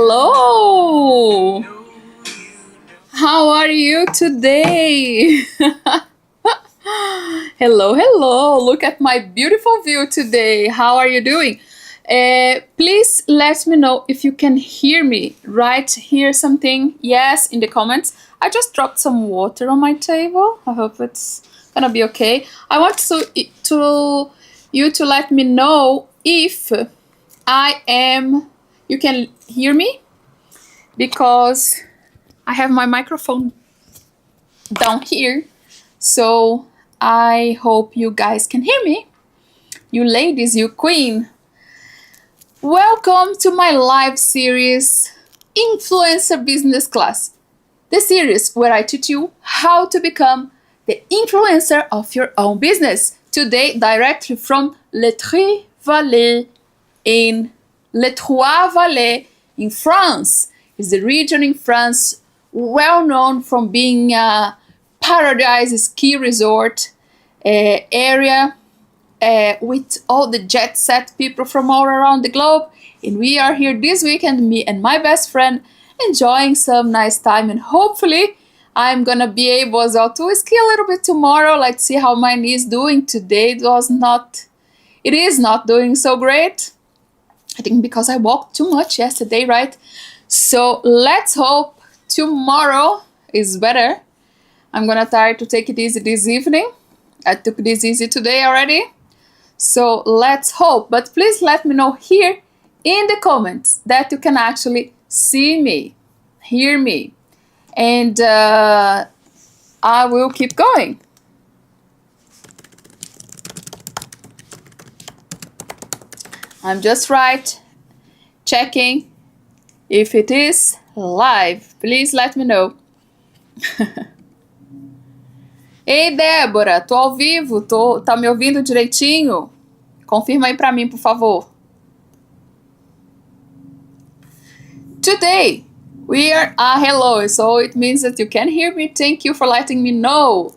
Hello! How are you today? Hello. Look at my beautiful view today. How are you doing? Please let me know if you can hear me. Write here something. Yes, in the comments. I just dropped some water on my table. I hope it's gonna be okay. I want you to let me know if you can hear me, because I have my microphone down here. So I hope you guys can hear me. You ladies, you queen. Welcome to my live series, Influencer Business Class. The series where I teach you how to become the influencer of your own business. Today, directly from Les Trois Vallées in France. It's the region in France well known from being a paradise ski resort area with all the jet set people from all around the globe. And we are here this weekend, me and my best friend, enjoying some nice time, and hopefully I'm gonna be able as well to ski a little bit tomorrow. Let's see how my knee is doing today. It is not doing so great. I think because I walked too much yesterday, right? So let's hope tomorrow is better. I'm gonna try to take it easy this evening. I took this easy today already. So let's hope. But please let me know here in the comments that you can actually see me, hear me, and I will keep going. I'm just checking if it is live. Please let me know. Ei, Débora, tô ao vivo, tá me ouvindo direitinho? Confirma aí pra mim, por favor. Today, we are hello, so it means that you can hear me. Thank you for letting me know.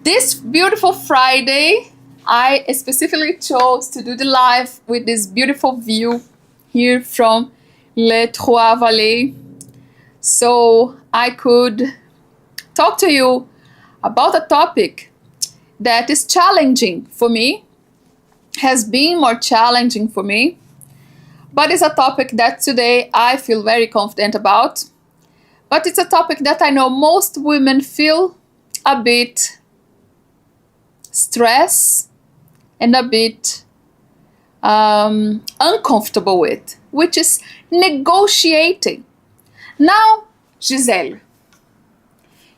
This beautiful Friday, I specifically chose to do the live with this beautiful view here from Les Trois Vallées, so I could talk to you about a topic that is challenging for me, has been more challenging for me, but it's a topic that today I feel very confident about. But it's a topic that I know most women feel a bit stressed and a bit uncomfortable with, which is negotiating. Now, Giselle,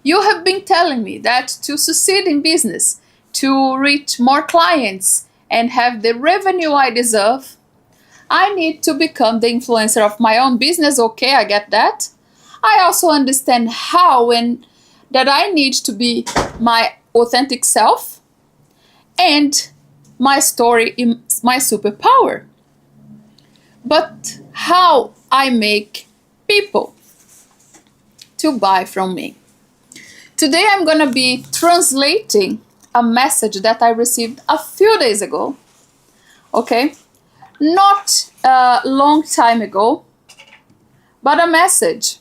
you have been telling me that to succeed in business, to reach more clients and have the revenue I deserve, I need to become the influencer of my own business. Okay, I get that. I also understand how and that I need to be my authentic self, and my story is my superpower. But how I make people to buy from me? Today I'm gonna be translating a message that I received a few days ago. Okay, not a long time ago, but a message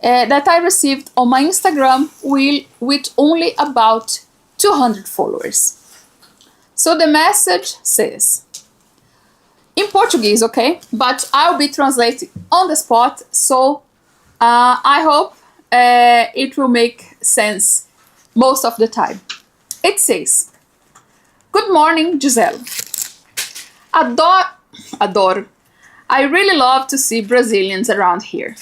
that I received on my Instagram with only about 200 followers. So the message says, in Portuguese, okay, but I'll be translating on the spot, so I hope it will make sense most of the time. It says, "Good morning, Giselle. Adoro. I really love to see Brazilians around here.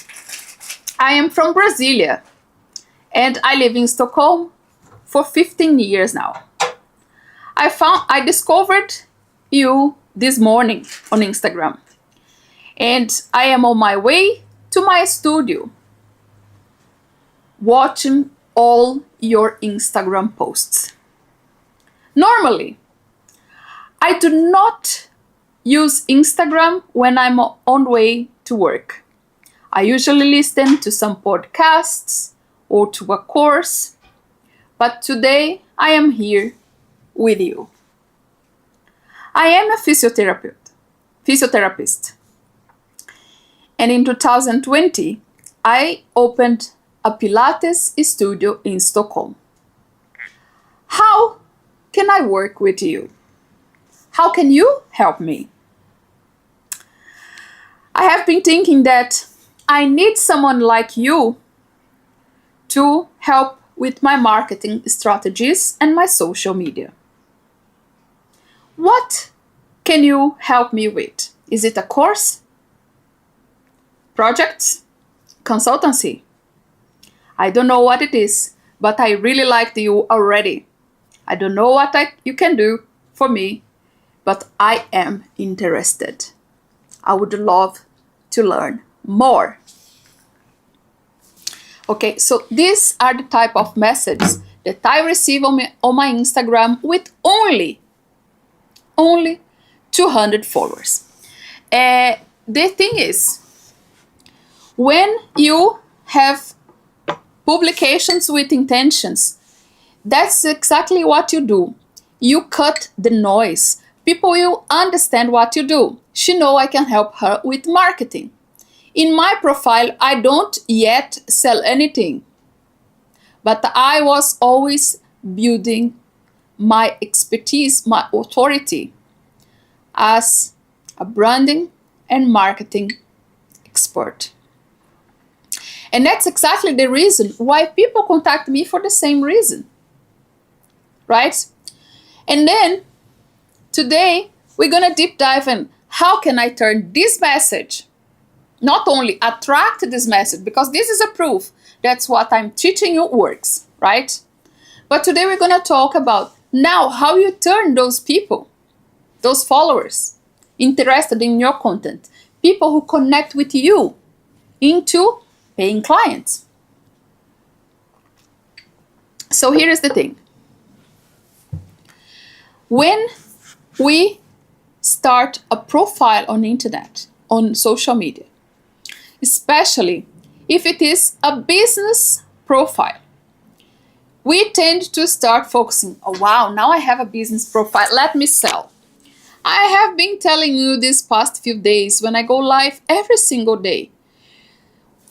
I am from Brasilia, and I live in Stockholm for 15 years now. I discovered you this morning on Instagram, and I am on my way to my studio watching all your Instagram posts. Normally, I do not use Instagram when I'm on way to work. I usually listen to some podcasts or to a course, but today I am here with you. I am a physiotherapist, physiotherapist. And in 2020, I opened a Pilates studio in Stockholm. How can I work with you? How can you help me? I have been thinking that I need someone like you to help with my marketing strategies and my social media. What can you help me with? Is it a course? Projects? Consultancy? I don't know what it is, but I really liked you already. I don't know what you can do for me, but I am interested. I would love to learn more. Okay, so these are the type of messages that I receive on my Instagram with only 200 followers. The thing is, when you have publications with intentions, that's exactly what you do. You cut the noise. People will understand what you do. She knows I can help her with marketing. In my profile, I don't yet sell anything, but I was always building my expertise, my authority as a branding and marketing expert. And that's exactly the reason why people contact me, for the same reason, right? And then today we're gonna deep dive in how can I turn this message, not only attract this message, because this is a proof that's what I'm teaching you works, right? But today we're gonna talk about now how you turn those people, those followers interested in your content, people who connect with you, into paying clients. So here is the thing. When we start a profile on the internet, on social media, especially if it is a business profile, we tend to start focusing, oh wow, now I have a business profile, let me sell. I have been telling you these past few days when I go live every single day,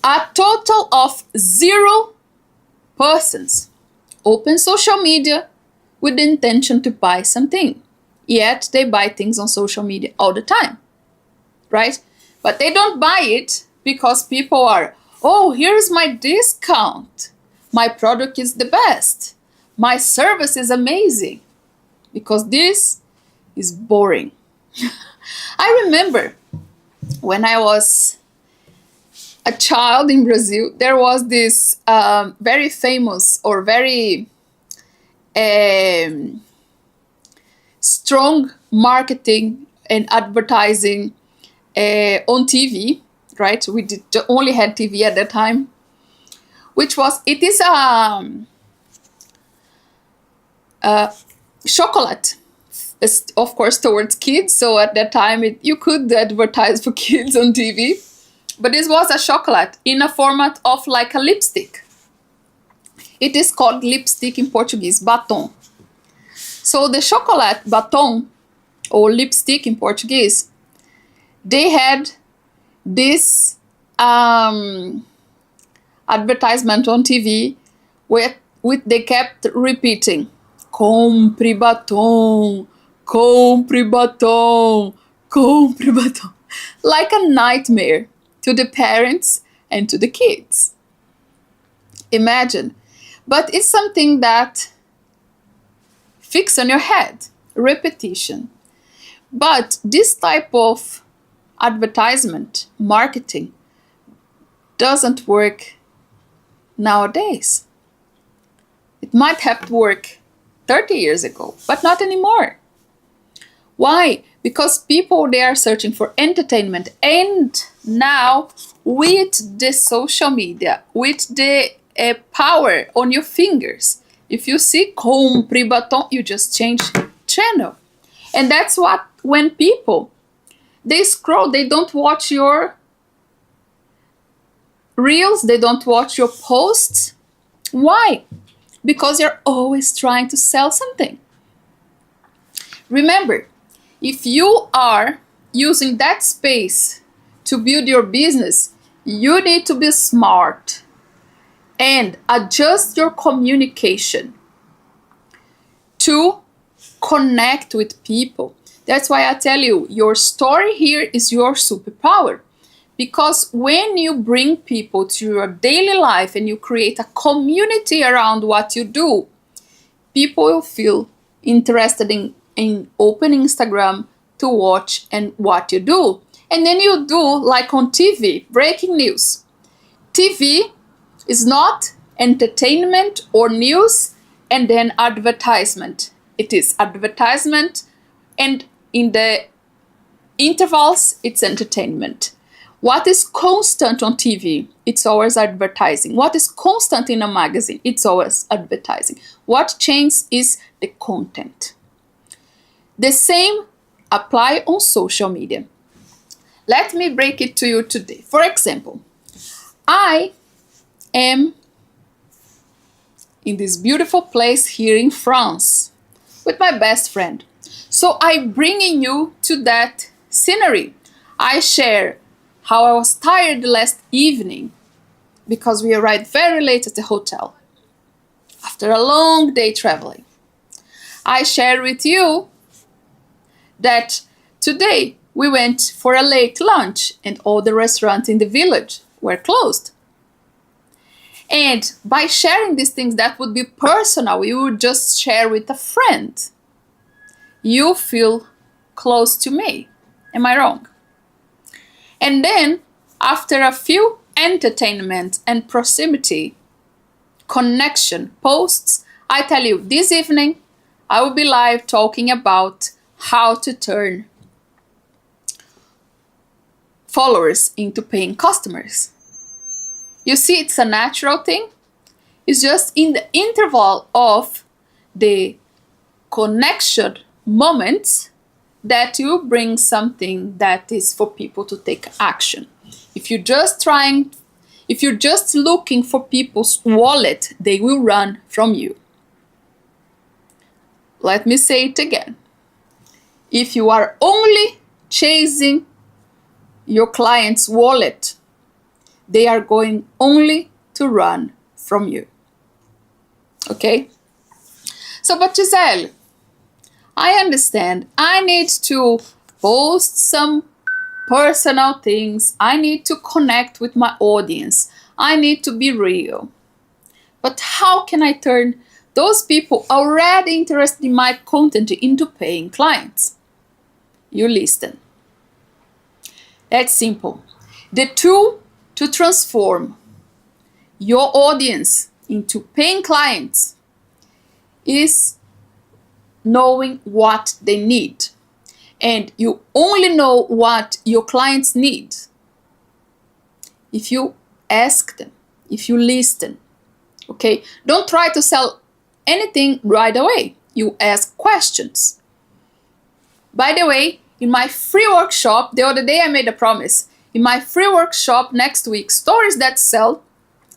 a total of 0 persons open social media with the intention to buy something. Yet they buy things on social media all the time, right? But they don't buy it because people are, oh, here's my discount. My product is the best. My service is amazing. Because this is boring. I remember when I was a child in Brazil, there was this very famous or very strong marketing and advertising on TV, right? We only had TV at that time, which was, it is chocolate, of course, towards kids. So at that time, you could advertise for kids on TV. But this was a chocolate in a format of like a lipstick. It is called lipstick in Portuguese, batom. So the chocolate batom, or lipstick in Portuguese, they had this advertisement on TV with they kept repeating, compre batom, compre batom, compre batom, like a nightmare to the parents and to the kids. Imagine. But it's something that fix on your head, repetition. But this type of advertisement, marketing, doesn't work nowadays. It might have worked 30 years ago, but not anymore. Why? Because people, they are searching for entertainment. And now with the social media, with the power on your fingers, if you see compre batom, you just change channel. And that's what, when people, they scroll, they don't watch your reels, they don't watch your posts. Why? Because you're always trying to sell something. Remember, if you are using that space to build your business, you need to be smart and adjust your communication to connect with people. That's why I tell you, your story here is your superpower. Because when you bring people to your daily life and you create a community around what you do, people will feel interested in opening Instagram to watch and what you do. And then you do like on TV, breaking news. TV is not entertainment or news and then advertisement. It is advertisement, and in the intervals, it's entertainment. What is constant on TV? It's always advertising. What is constant in a magazine? It's always advertising. What changes is the content. The same apply on social media. Let me break it to you today. For example, I am in this beautiful place here in France with my best friend. So I bringing you to that scenery. I share how I was tired last evening because we arrived very late at the hotel after a long day traveling. I share with you that today we went for a late lunch and all the restaurants in the village were closed. And by sharing these things that would be personal, you would just share with a friend, you feel close to me. Am I wrong? And then, after a few entertainment and proximity connection posts, I tell you, this evening I will be live talking about how to turn followers into paying customers. You see, it's a natural thing. It's just in the interval of the connection moments that you bring something that is for people to take action. If you're just looking for people's wallet, they will run from you. Let me say it again. If you are only chasing your client's wallet, they are going only to run from you. Okay? So, but Giselle, I understand. I need to post some personal things. I need to connect with my audience. I need to be real. But how can I turn those people already interested in my content into paying clients? You listen. That's simple. The tool to transform your audience into paying clients is knowing what they need. And you only know what your clients need if you ask them, if you listen. Okay? Don't try to sell anything right away. You ask questions. By the way, in my free workshop, the other day I made a promise. In my free workshop next week, Stories That Sell,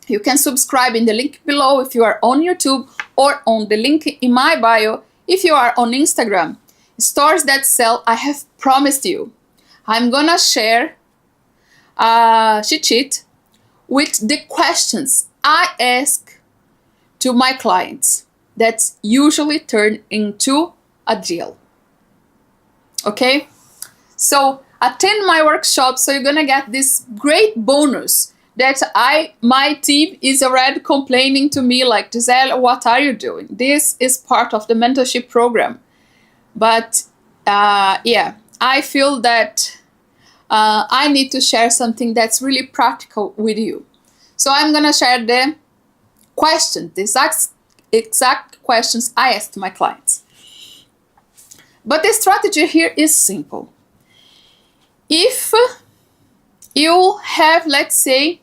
you can subscribe in the link below if you are on YouTube, or on the link in my bio if you are on Instagram. Stories That Sell, I have promised you. I'm gonna share a cheat sheet with the questions I ask to my clients that's usually turned into a deal. Okay? So attend my workshop, so you're gonna get this great bonus that my team is already complaining to me like, Giselle, what are you doing? This is part of the mentorship program. But yeah, I feel that I need to share something that's really practical with you. So I'm gonna share the questions, the exact questions I asked my clients. But the strategy here is simple. If you have, let's say,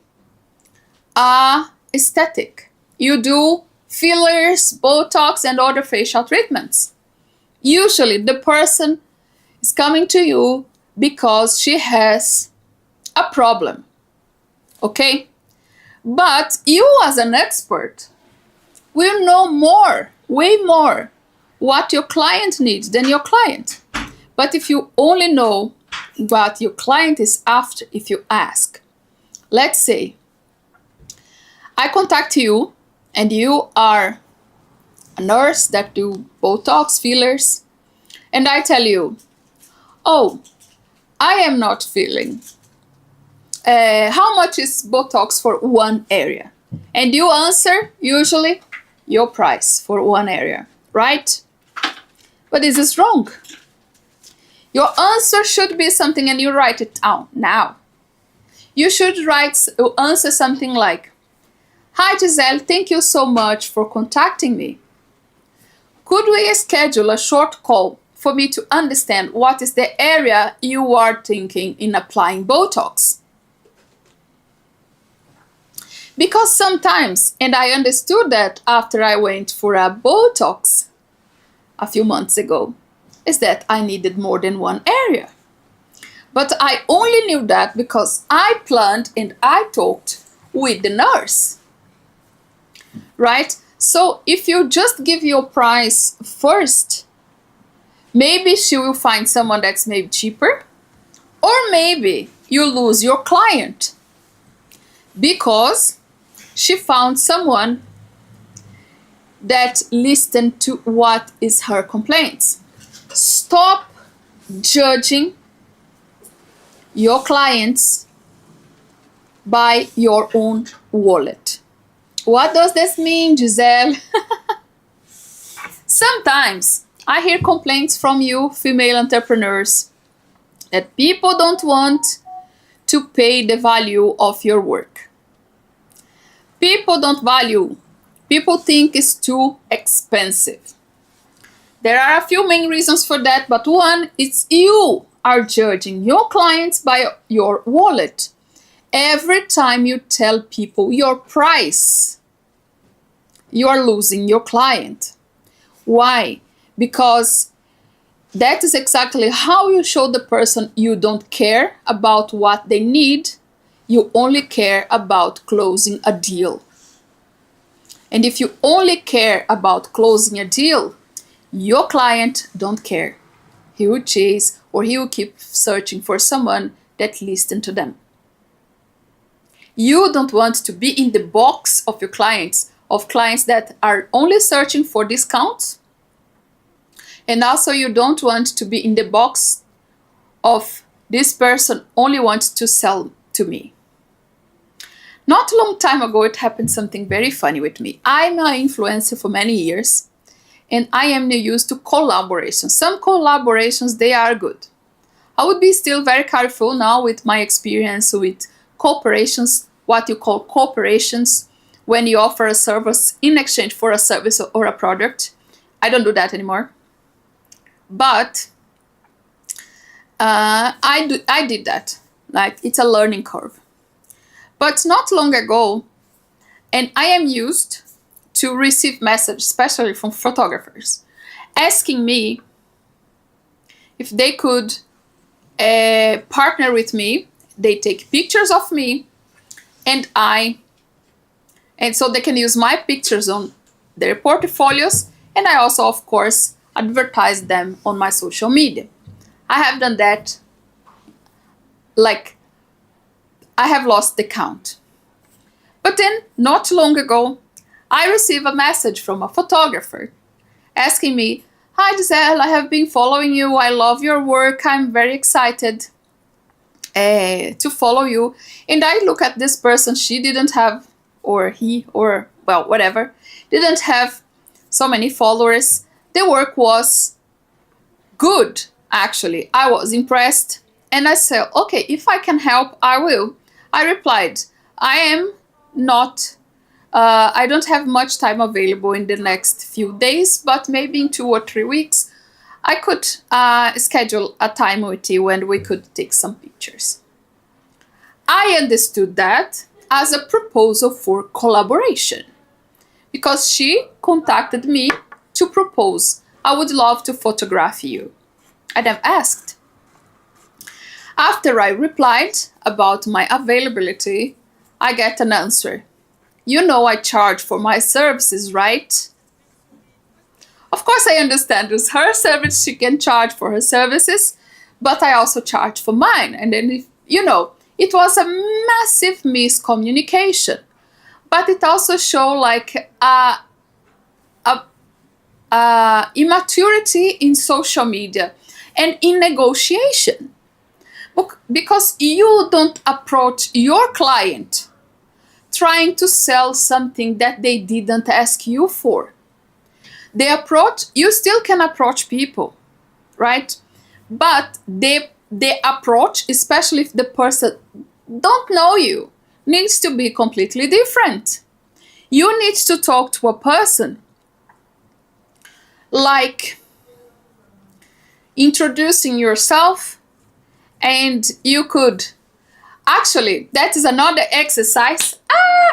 a aesthetic, you do fillers, Botox, and other facial treatments. Usually the person is coming to you because she has a problem. Okay? But you as an expert will know more, way more, what your client needs than your client. But if you only know what your client is after if you ask. Let's say I contact you and you are a nurse that do Botox fillers, and I tell you, oh, I am not feeling. How much is Botox for one area? And you answer usually your price for one area, right? But this is wrong. Your answer should be something, and you write it down now. You should answer something like, "Hi Giselle, thank you so much for contacting me. Could we schedule a short call for me to understand what is the area you are thinking in applying Botox?" Because sometimes, and I understood that after I went for a Botox a few months ago, is that I needed more than one area. But I only knew that because I planned and I talked with the nurse, right? So if you just give your price first, maybe she will find someone that's maybe cheaper, or maybe you lose your client because she found someone that listened to what is her complaints. Stop judging your clients by your own wallet. What does this mean, Giselle? Sometimes I hear complaints from you, female entrepreneurs, that people don't want to pay the value of your work. People don't value. People think it's too expensive. There are a few main reasons for that, but one is you are judging your clients by your wallet. Every time you tell people your price, you are losing your client. Why? Because that is exactly how you show the person you don't care about what they need. You only care about closing a deal. And if you only care about closing a deal, your client don't care. He will chase or he will keep searching for someone that listens to them. You don't want to be in the box of your clients, of clients that are only searching for discounts. And also you don't want to be in the box of this person only wants to sell to me. Not a long time ago, it happened something very funny with me. I'm an influencer for many years, and I am used to collaborations. Some collaborations, they are good. I would be still very careful now with my experience with corporations, what you call corporations, when you offer a service in exchange for a service or a product. I don't do that anymore. But I did that. Like, it's a learning curve. But not long ago, and I am used to receive messages, especially from photographers, asking me if they could partner with me. They take pictures of me, and so they can use my pictures on their portfolios, and I also, of course, advertise them on my social media. I have done that, like, I have lost the count. But then, not long ago, I received a message from a photographer asking me, "Hi Giselle, I have been following you. I love your work. I'm very excited to follow you." And I look at this person, she didn't have, or he, or well, whatever, didn't have so many followers. The work was good, actually. I was impressed. And I said, okay, if I can help, I will. I replied, I don't have much time available in the next few days, but maybe in 2 or 3 weeks, I could schedule a time with you when we could take some pictures. I understood that as a proposal for collaboration because she contacted me to propose, "I would love to photograph you." And I've asked. After I replied about my availability, I get an answer. "You know I charge for my services, right?" Of course I understand it's her service, she can charge for her services, but I also charge for mine. And then, it was a massive miscommunication. But it also showed like immaturity in social media and in negotiation. Because you don't approach your client trying to sell something that they didn't ask you for. You still can approach people, right? But the approach, especially if the person don't know you, needs to be completely different. You need to talk to a person like introducing yourself, and you could actually, that is another exercise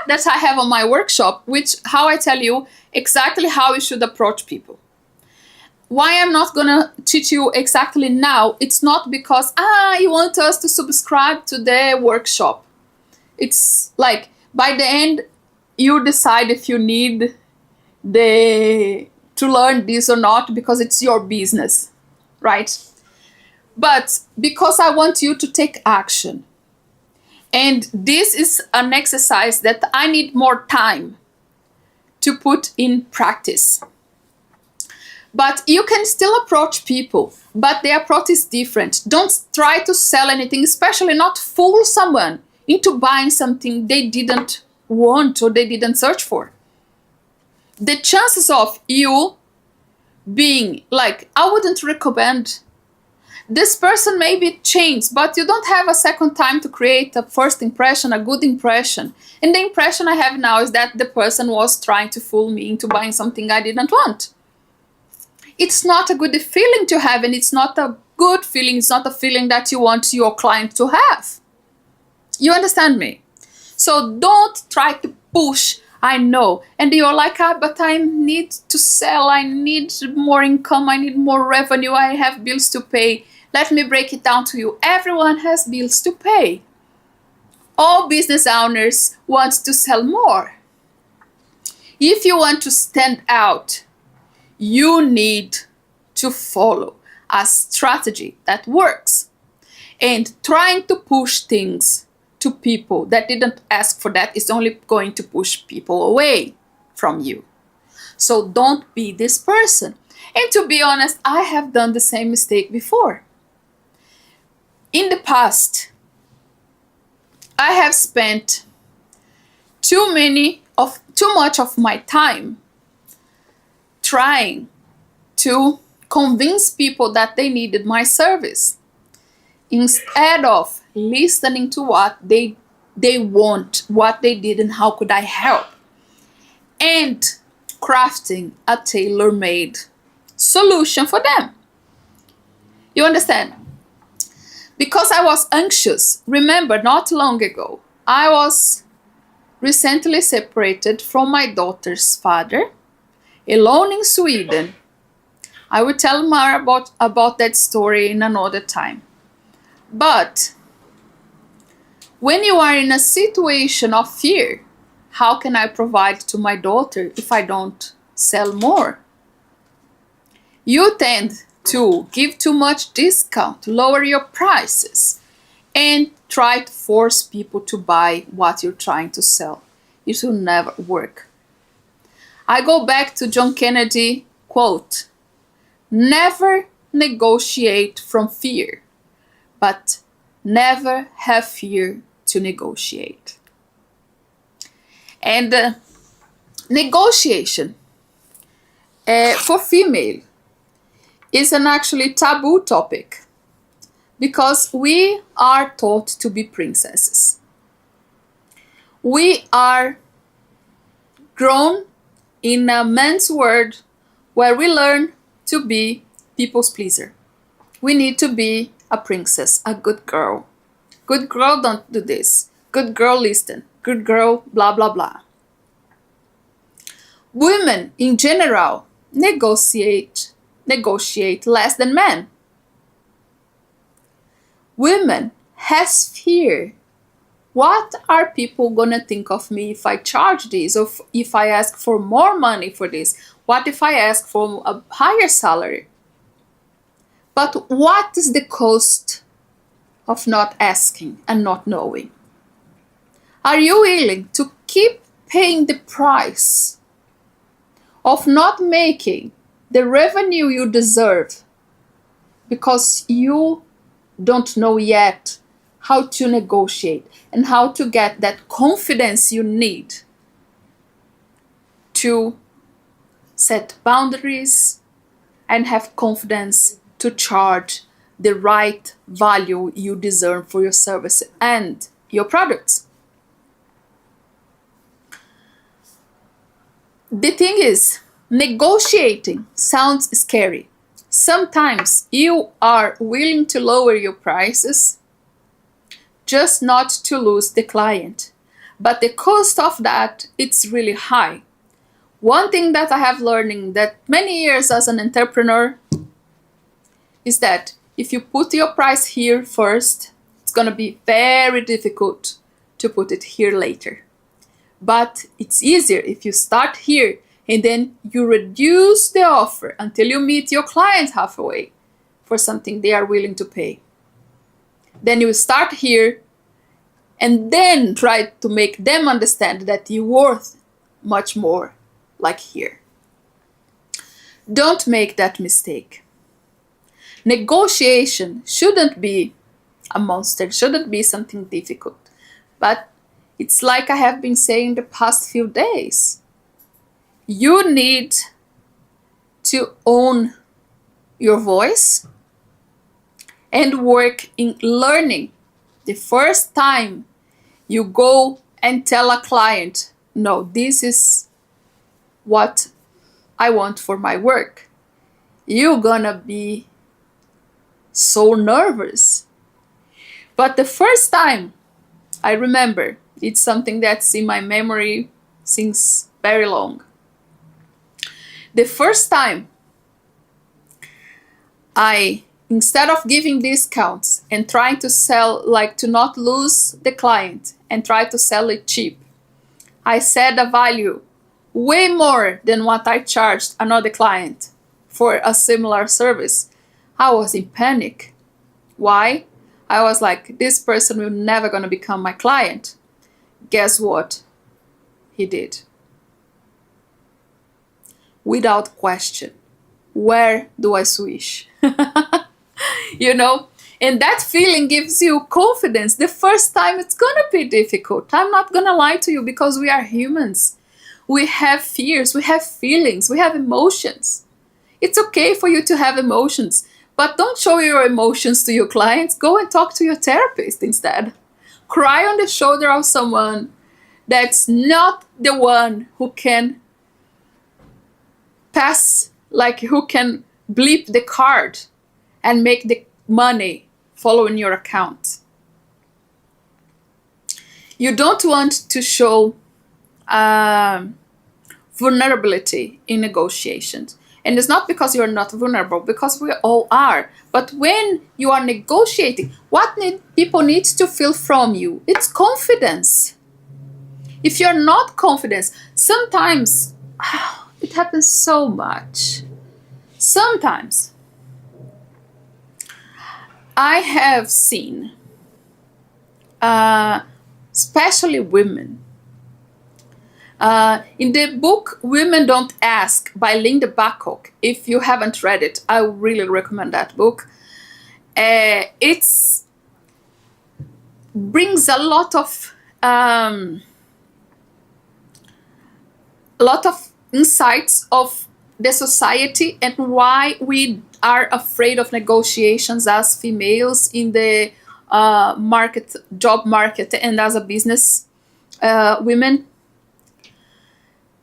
that I have on my workshop, which how I tell you exactly how you should approach people. Why I'm not gonna teach you exactly now, it's not because you want us to subscribe to the workshop. It's like by the end you decide if you need to learn this or not, because it's your business, right? But because I want you to take action. And this is an exercise that I need more time to put in practice. But you can still approach people, but the approach is different. Don't try to sell anything, especially not fool someone into buying something they didn't want or they didn't search for. The chances of you being like, I wouldn't recommend this person, maybe changed, but you don't have a second time to create a first impression, a good impression. And the impression I have now is that the person was trying to fool me into buying something I didn't want. It's not a good feeling to have, and it's not a good feeling. It's not a feeling that you want your client to have. You understand me? So don't try to push. I know. And you're like, but I need to sell. I need more income. I need more revenue. I have bills to pay. Let me break it down to you. Everyone has bills to pay. All business owners want to sell more. If you want to stand out, you need to follow a strategy that works. And trying to push things to people that didn't ask for that is only going to push people away from you. So don't be this person. And to be honest, I have done the same mistake before. In the past, I have spent too much of my time trying to convince people that they needed my service, instead of listening to what they want, what they did, and how could I help, and crafting a tailor-made solution for them. You understand? Because I was anxious. Remember, not long ago, I was recently separated from my daughter's father, alone in Sweden. I will tell more about that story in another time. But when you are in a situation of fear, how can I provide to my daughter if I don't sell more? You tend to give too much discount, lower your prices, and try to force people to buy what you're trying to sell. It will never work. I go back to John Kennedy quote, never negotiate from fear, but never have fear to negotiate. And negotiation for female is an actually taboo topic, because we are taught to be princesses. We are grown in a men's world where we learn to be people's pleaser. We need to be a princess, a good girl. Good girl, don't do this. Good girl, listen. Good girl, blah, blah, blah. Women in general negotiate less than men. Women has fear. What are people gonna think of me if I charge this, or if I ask for more money for this? What if I ask for a higher salary? But what is the cost of not asking and not knowing? Are you willing to keep paying the price of not making the revenue you deserve because you don't know yet how to negotiate and how to get that confidence you need to set boundaries and have confidence to charge the right value you deserve for your service and your products? The thing is, negotiating sounds scary. Sometimes you are willing to lower your prices just not to lose the client. But the cost of that, it's really high. One thing that I have learned in that many years as an entrepreneur is that if you put your price here first, it's going to be very difficult to put it here later. But it's easier if you start here and then you reduce the offer until you meet your client halfway for something they are willing to pay. Then you start here and then try to make them understand that you're worth much more, like here. Don't make that mistake. Negotiation shouldn't be a monster, shouldn't be something difficult. But it's like I have been saying the past few days. You need to own your voice and work in learning. The first time you go and tell a client, no, this is what I want for my work, you're gonna be so nervous. But the first time, I remember, it's something that's in my memory since very long. The first time instead of giving discounts and trying to sell, like to not lose the client and try to sell it cheap, I said a value way more than what I charged another client for a similar service. I was in panic. Why? I was like, this person will never gonna become my client. Guess what? He did. Without question. Where do I switch? You know? And that feeling gives you confidence. The first time it's gonna be difficult. I'm not gonna lie to you, because we are humans. We have fears, we have feelings, we have emotions. It's okay for you to have emotions, but don't show your emotions to your clients. Go and talk to your therapist instead. Cry on the shoulder of someone that's not the one who can pass, like who can bleep the card and make the money follow in your account. You don't want to show vulnerability in negotiations. And it's not because you're not vulnerable, because we all are. But when you are negotiating, what people need to feel from you? It's confidence. If you're not confident, sometimes it happens so much. Sometimes I have seen, especially women, in the book Women Don't Ask by Linda Backock, if you haven't read it, I really recommend that book. It brings a lot of insights of the society and why we are afraid of negotiations as females in the job market and as a business women.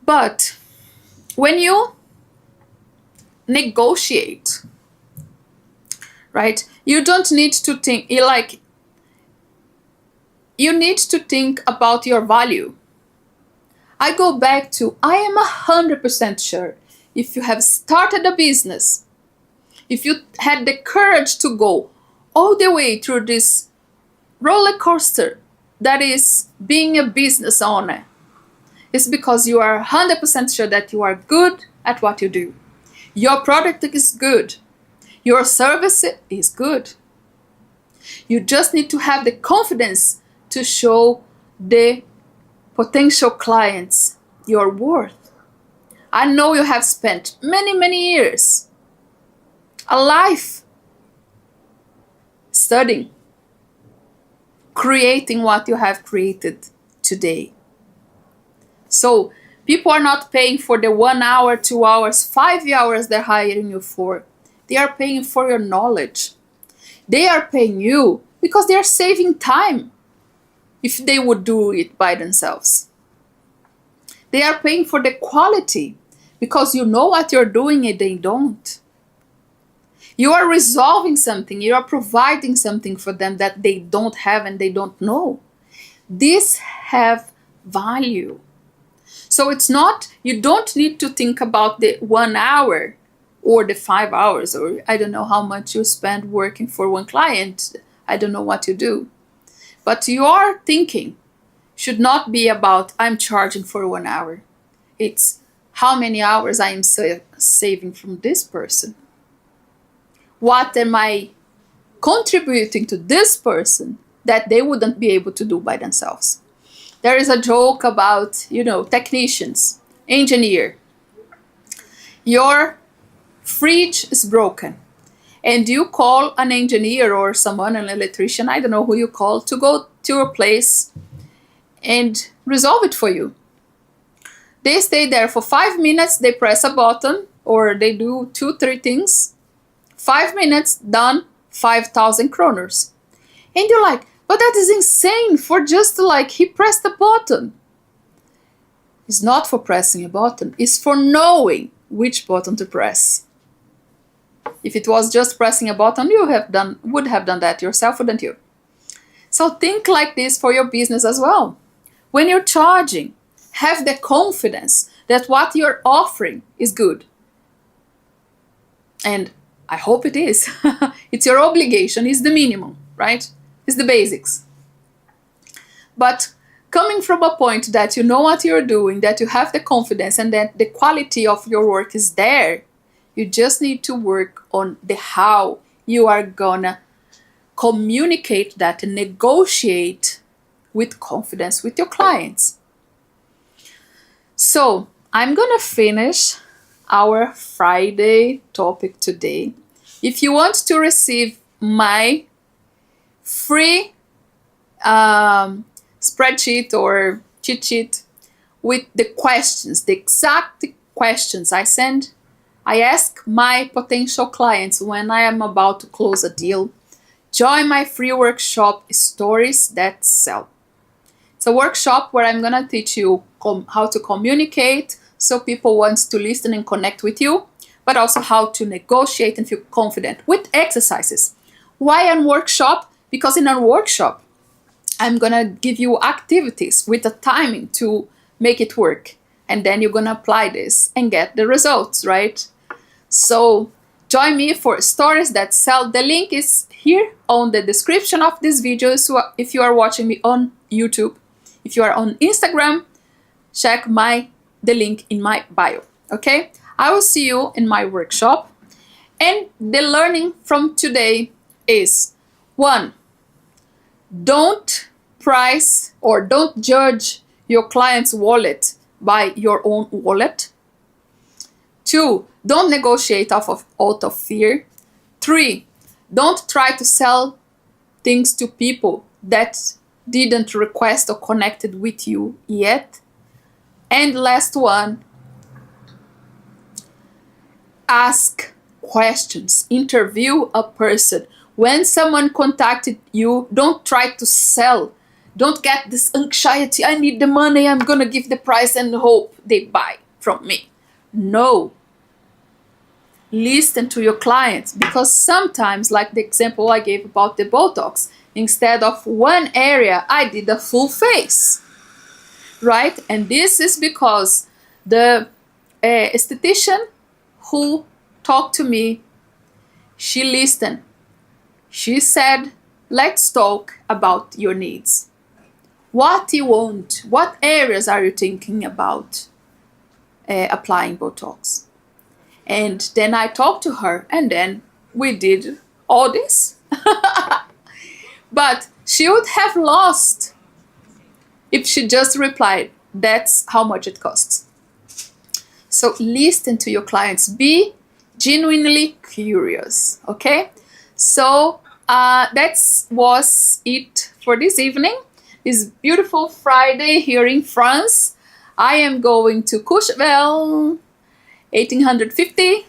But when you negotiate, right, you don't need to think, you need to think about your value. I go back to, I am 100% sure if you have started a business, if you had the courage to go all the way through this roller coaster that is being a business owner, it's because you are 100% sure that you are good at what you do. Your product is good. Your service is good. You just need to have the confidence to show the potential clients your worth. I know you have spent many years, a life, studying, creating what you have created today. So people are not paying for the 1 hour, 2 hours, 5 hours they're hiring you for. They are paying for your knowledge. They are paying you because they are saving time if they would do it by themselves. They are paying for the quality because you know what you're doing and they don't. You are resolving something, you are providing something for them that they don't have and they don't know. These have value. So it's not, you don't need to think about the 1 hour or the 5 hours, or I don't know how much you spend working for one client. I don't know what you do. But your thinking should not be about, I'm charging for 1 hour. It's how many hours I am saving from this person. What am I contributing to this person that they wouldn't be able to do by themselves? There is a joke about, technicians, engineer. Your fridge is broken and you call an engineer or someone, an electrician, I don't know who you call, to go to your place and resolve it for you. They stay there for 5 minutes, they press a button or they do 2-3 things. 5 minutes, done, 5,000 kroners. And you're like, but that is insane for just he pressed a button. It's not for pressing a button, it's for knowing which button to press. If it was just pressing a button, you would have done that yourself, wouldn't you? So think like this for your business as well. When you're charging, have the confidence that what you're offering is good. And I hope it is. It's your obligation, it's the minimum, right? It's the basics. But coming from a point that you know what you're doing, that you have the confidence and that the quality of your work is there, you just need to work on the how you are gonna communicate that and negotiate with confidence with your clients. So I'm gonna finish our Friday topic today. If you want to receive my free spreadsheet or cheat sheet with the questions, the exact questions I ask my potential clients when I am about to close a deal, join my free workshop, Stories That Sell. It's a workshop where I'm gonna teach you how to communicate so people want to listen and connect with you, but also how to negotiate and feel confident with exercises. Why a workshop? Because in a workshop, I'm gonna give you activities with a timing to make it work. And then you're gonna apply this and get the results, right? So join me for Stories That Sell. The link is here on the description of this video. So if you are watching me on YouTube, if you are on Instagram, check the link in my bio, okay? I will see you in my workshop. And the learning from today is 1, don't price or don't judge your client's wallet by your own wallet. 2, don't negotiate out of fear. 3, don't try to sell things to people that didn't request or connected with you yet. And last one, ask questions, interview a person. When someone contacted you, don't try to sell. Don't get this anxiety, I need the money, I'm gonna give the price and hope they buy from me. No. Listen to your clients, because sometimes, like the example I gave about the Botox, instead of one area, I did a full face, right? And this is because the esthetician who talked to me, she listened. She said, let's talk about your needs. What you want, what areas are you thinking about applying Botox? And then I talked to her, and then we did all this. But she would have lost if she just replied, that's how much it costs. So listen to your clients. Be genuinely curious, okay? So that was it for this evening. This beautiful Friday here in France. I am going to Courchevel, 1850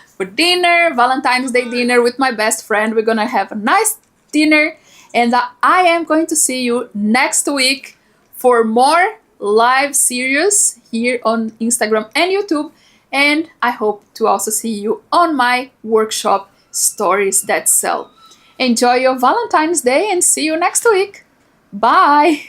for dinner, Valentine's Day dinner with my best friend. We're gonna have a nice dinner, and I am going to see you next week for more live series here on Instagram and YouTube, and I hope to also see you on my workshop Stories That Sell. Enjoy your Valentine's Day and see you next week. Bye.